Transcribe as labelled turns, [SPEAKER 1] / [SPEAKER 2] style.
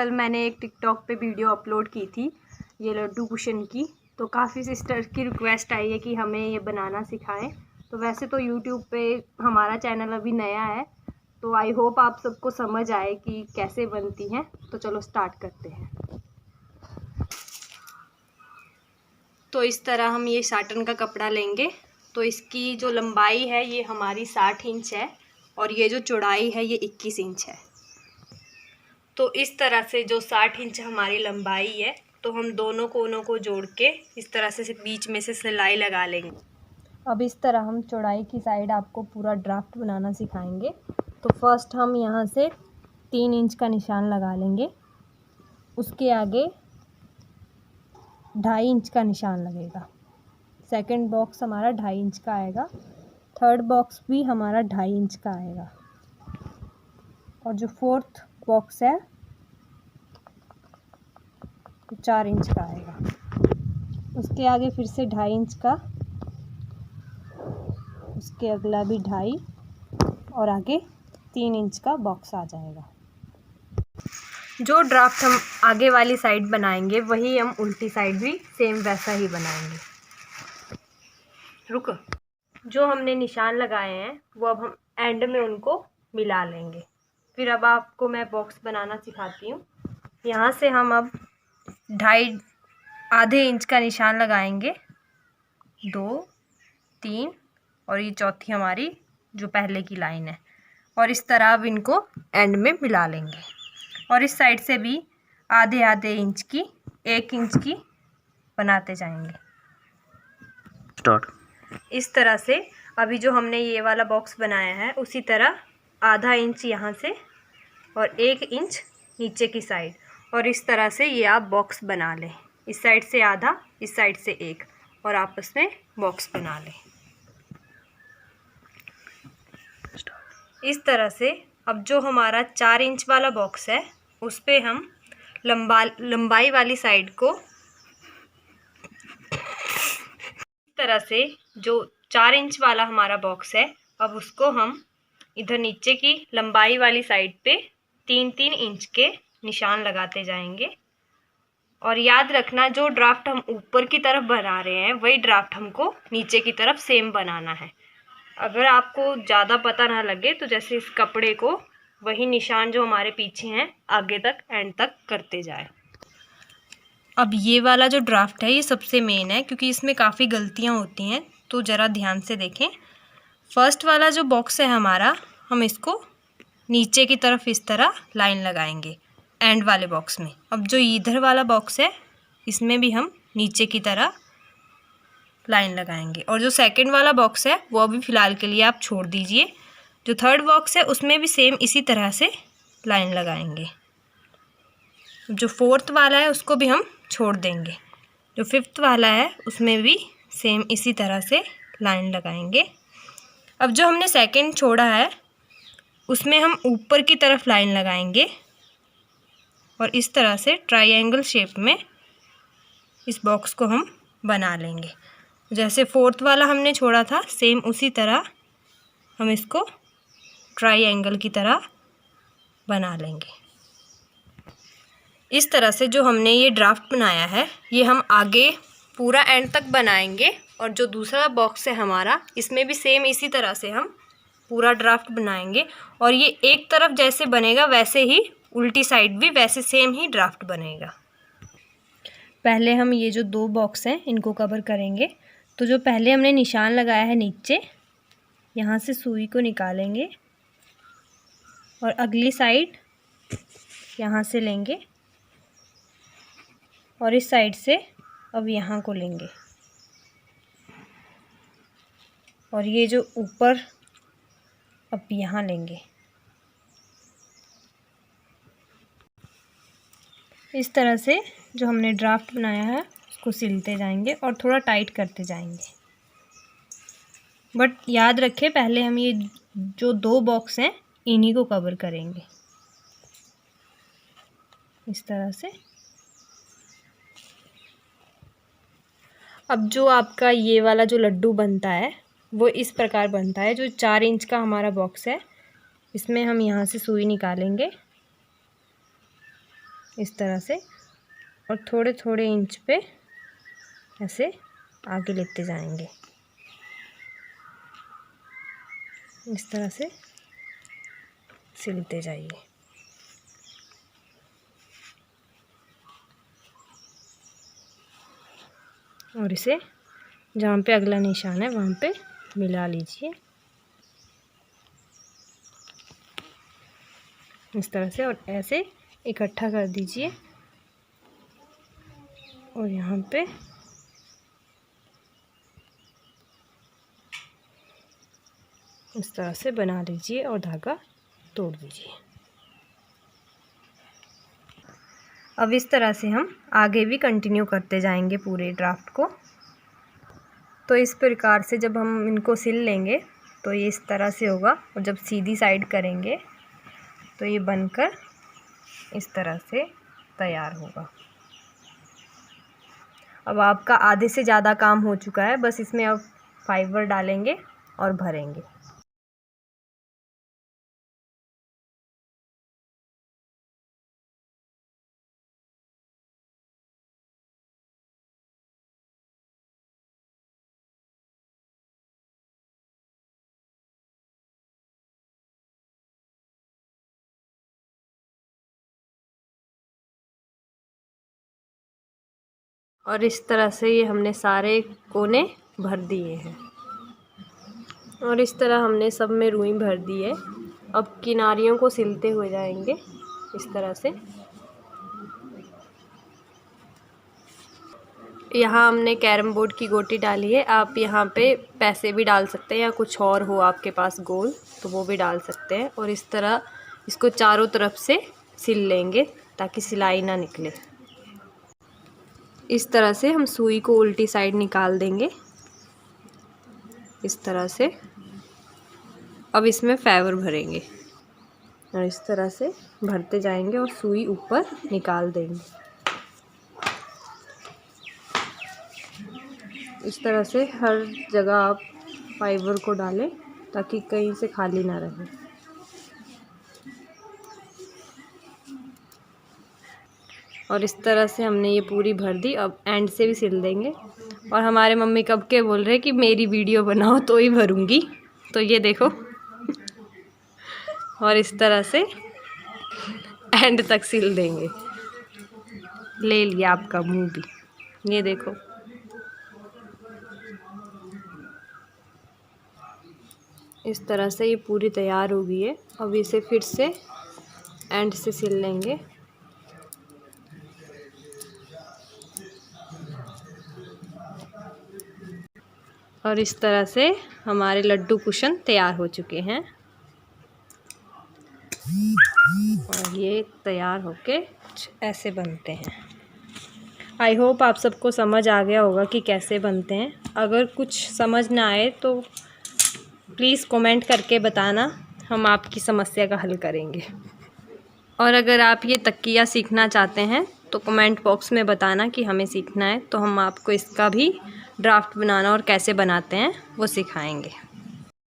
[SPEAKER 1] कल मैंने एक टिकटॉक पे वीडियो अपलोड की थी ये लड्डू कुशन की, तो काफ़ी सिस्टर्स की रिक्वेस्ट आई है कि हमें ये बनाना सिखाएं। तो वैसे तो यूट्यूब पे हमारा चैनल अभी नया है, तो आई होप आप सबको समझ आए कि कैसे बनती हैं। तो चलो स्टार्ट करते हैं। तो इस तरह हम ये साटन का कपड़ा लेंगे। तो इसकी जो लंबाई है ये हमारी 60 इंच है और ये जो चौड़ाई है ये 21 इंच है। तो इस तरह से जो 60 इंच हमारी लंबाई है, तो हम दोनों कोनों को जोड़ के इस तरह से बीच में से सिलाई लगा लेंगे। अब इस तरह हम चौड़ाई की साइड आपको पूरा ड्राफ्ट बनाना सिखाएंगे। तो फर्स्ट हम यहाँ से 3 इंच का निशान लगा लेंगे, उसके आगे 2.5 इंच का निशान लगेगा। सेकंड बॉक्स हमारा 2.5 इंच का आएगा, थर्ड बॉक्स भी हमारा 2.5 इंच का आएगा और जो फोर्थ बॉक्स है 4 इंच का आएगा। उसके आगे फिर से 2.5 इंच का, उसके अगला भी 2.5 और आगे 3 इंच का बॉक्स आ जाएगा। जो ड्राफ्ट हम आगे वाली साइड बनाएंगे वही हम उल्टी साइड भी सेम वैसा ही बनाएंगे। रुको, जो हमने निशान लगाए हैं वो अब हम एंड में उनको मिला लेंगे। फिर अब आपको मैं बॉक्स बनाना सिखाती हूँ। यहाँ से हम अब 2.5 आधे इंच का निशान लगाएंगे, 2, 3 और ये चौथी हमारी जो पहले की लाइन है, और इस तरह अब इनको एंड में मिला लेंगे। और इस साइड से भी आधे आधे इंच की, 1 इंच की बनाते जाएंगे।
[SPEAKER 2] स्टार्ट।
[SPEAKER 1] इस तरह से अभी जो हमने ये वाला बॉक्स बनाया है उसी तरह आधा इंच यहाँ से और 1 इंच नीचे की साइड, और इस तरह से ये आप बॉक्स बना लें। इस साइड से आधा, इस साइड से 1 और आपस में बॉक्स बना लें। इस तरह से अब जो हमारा 4 इंच वाला बॉक्स है उस पे हम लंबाई वाली साइड को इस तरह से, जो 4 इंच वाला हमारा बॉक्स है अब उसको हम इधर नीचे की लंबाई वाली साइड पे 3-3 इंच के निशान लगाते जाएंगे। और याद रखना, जो ड्राफ्ट हम ऊपर की तरफ बना रहे हैं वही ड्राफ्ट हमको नीचे की तरफ सेम बनाना है। अगर आपको ज़्यादा पता ना लगे तो जैसे इस कपड़े को वही निशान जो हमारे पीछे हैं आगे तक एंड तक करते जाए। अब ये वाला जो ड्राफ्ट है ये सबसे मेन है क्योंकि इसमें काफ़ी गलतियाँ होती हैं, तो ज़रा ध्यान से देखें। फर्स्ट वाला जो बॉक्स है हमारा, हम इसको नीचे की तरफ इस तरह लाइन लगाएंगे एंड वाले बॉक्स में। अब जो इधर वाला बॉक्स है इसमें भी हम नीचे की तरह लाइन लगाएंगे, और जो सेकंड वाला बॉक्स है वो अभी फ़िलहाल के लिए आप छोड़ दीजिए। जो थर्ड बॉक्स है उसमें भी सेम इसी तरह से लाइन लगाएंगे। जो फोर्थ वाला है उसको भी हम छोड़ देंगे। जो फिफ्थ वाला है उसमें भी सेम इसी तरह से लाइन लगाएंगे। अब जो हमने सेकंड छोड़ा है उसमें हम ऊपर की तरफ लाइन लगाएंगे और इस तरह से ट्रायंगल शेप में इस बॉक्स को हम बना लेंगे। जैसे फोर्थ वाला हमने छोड़ा था सेम उसी तरह हम इसको ट्रायंगल की तरह बना लेंगे। इस तरह से जो हमने ये ड्राफ्ट बनाया है ये हम आगे पूरा एंड तक बनाएंगे, और जो दूसरा बॉक्स है हमारा इसमें भी सेम इसी तरह से हम पूरा ड्राफ्ट बनाएंगे। और ये एक तरफ जैसे बनेगा वैसे ही उल्टी साइड भी वैसे सेम ही ड्राफ्ट बनेगा। पहले हम ये जो 2 बॉक्स हैं इनको कवर करेंगे। तो जो पहले हमने निशान लगाया है नीचे, यहाँ से सुई को निकालेंगे और अगली साइड यहाँ से लेंगे और इस साइड से अब यहाँ को लेंगे, और ये जो ऊपर अब यहाँ लेंगे। इस तरह से जो हमने ड्राफ्ट बनाया है उसको सिलते जाएंगे और थोड़ा टाइट करते जाएंगे। बट याद रखें पहले हम ये जो 2 बॉक्स हैं इन्हीं को कवर करेंगे इस तरह से। अब जो आपका ये वाला जो लड्डू बनता है वो इस प्रकार बनता है। जो 4 इंच का हमारा बॉक्स है इसमें हम यहाँ से सुई निकालेंगे इस तरह से, और थोड़े थोड़े इंच पे ऐसे आगे लेते जाएंगे। इस तरह से सिलते जाइए। और इसे जहाँ पे अगला निशान है वहाँ पे मिला लीजिए इस तरह से, और ऐसे इकट्ठा कर दीजिए और यहाँ पे इस तरह से बना लीजिए और धागा तोड़ दीजिए। अब इस तरह से हम आगे भी कंटिन्यू करते जाएंगे पूरे ड्राफ्ट को। तो इस प्रकार से जब हम इनको सिल लेंगे तो ये इस तरह से होगा, और जब सीधी साइड करेंगे तो ये बनकर इस तरह से तैयार होगा। अब आपका आधे से ज़्यादा काम हो चुका है, बस इसमें अब फाइबर डालेंगे और भरेंगे। और इस तरह से ये हमने सारे कोने भर दिए हैं, और इस तरह हमने सब में रुई भर दी है। अब किनारियों को सिलते हुए जाएंगे इस तरह से। यहाँ हमने कैरम बोर्ड की गोटी डाली है, आप यहाँ पे पैसे भी डाल सकते हैं या कुछ और हो आपके पास गोल तो वो भी डाल सकते हैं। और इस तरह इसको चारों तरफ से सिल लेंगे ताकि सिलाई ना निकले। इस तरह से हम सुई को उल्टी साइड निकाल देंगे इस तरह से। अब इसमें फाइबर भरेंगे और इस तरह से भरते जाएंगे और सुई ऊपर निकाल देंगे। इस तरह से हर जगह आप फाइबर को डालें ताकि कहीं से खाली ना रहे। और इस तरह से हमने ये पूरी भर दी। अब एंड से भी सिल देंगे। और हमारे मम्मी कब के बोल रहे कि मेरी वीडियो बनाओ तो ही भरूंगी, तो ये देखो। और इस तरह से एंड तक सिल देंगे। ले लिया आपका मुंह भी, ये देखो। इस तरह से ये पूरी तैयार हो गई है। अब इसे फिर से एंड से सिल लेंगे। और इस तरह से हमारे लड्डू कुशन तैयार हो चुके हैं। और ये तैयार होके ऐसे बनते हैं। आई होप आप सबको समझ आ गया होगा कि कैसे बनते हैं। अगर कुछ समझ ना आए तो प्लीज़ कमेंट करके बताना, हम आपकी समस्या का हल करेंगे। और अगर आप ये तकिया सीखना चाहते हैं तो कमेंट बॉक्स में बताना कि हमें सीखना है, तो हम आपको इसका भी ड्राफ्ट बनाना और कैसे बनाते हैं वो सिखाएंगे।